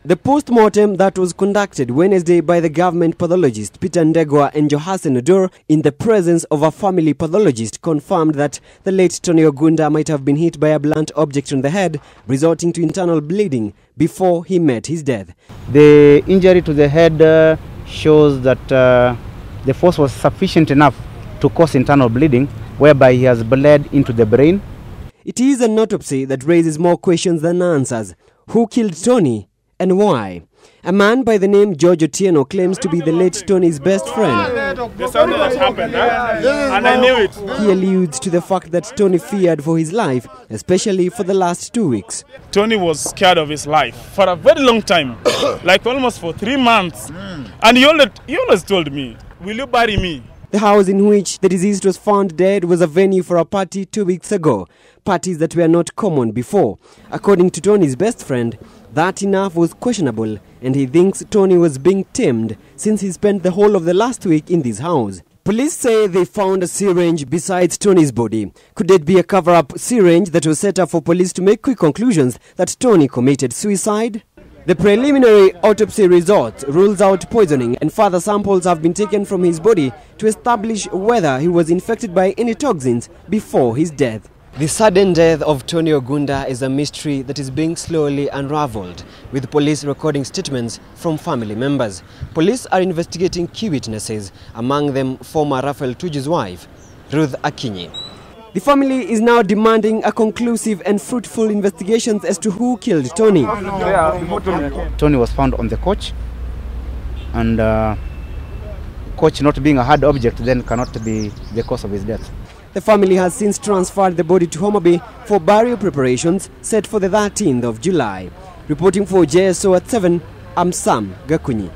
The post-mortem that was conducted Wednesday by the government pathologist Peter Ndegwa and Johasen Odur in the presence of a family pathologist confirmed that the late Tony Ogunda might have been hit by a blunt object on the head, resulting to internal bleeding before he met his death. The injury to the head shows that the force was sufficient enough to cause internal bleeding, whereby he has bled into the brain. It is an autopsy that raises more questions than answers. Who killed Tony? And why? A man by the name George Otieno claims to be the late Tony's best friend. There's something that happened, and I knew it. He alludes to the fact that Tony feared for his life, especially for the last 2 weeks. Tony was scared of his life for a very long time, like almost for 3 months. And he always told me, "Will you bury me?" The house in which the deceased was found dead was a venue for a party 2 weeks ago, parties that were not common before. According to Tony's best friend, that enough was questionable, and he thinks Tony was being tamed since he spent the whole of the last week in this house. Police say they found a syringe besides Tony's body. Could it be a cover-up syringe that was set up for police to make quick conclusions that Tony committed suicide? The preliminary autopsy result rules out poisoning, and further samples have been taken from his body to establish whether he was infected by any toxins before his death. The sudden death of Tony Ogunda is a mystery that is being slowly unraveled, with police recording statements from family members. Police are investigating key witnesses, among them former RAPHAEL Tuju's wife, RUTH AKINYI. The family is now demanding a conclusive and fruitful investigation as to who killed Tony. Tony was found on the couch, and couch not being a hard object then cannot be the cause of his death. The family has since transferred the body to Homa Bay for burial preparations set for the 13th of July. Reporting for JSO at 7, I'm Sam GAKUNYI.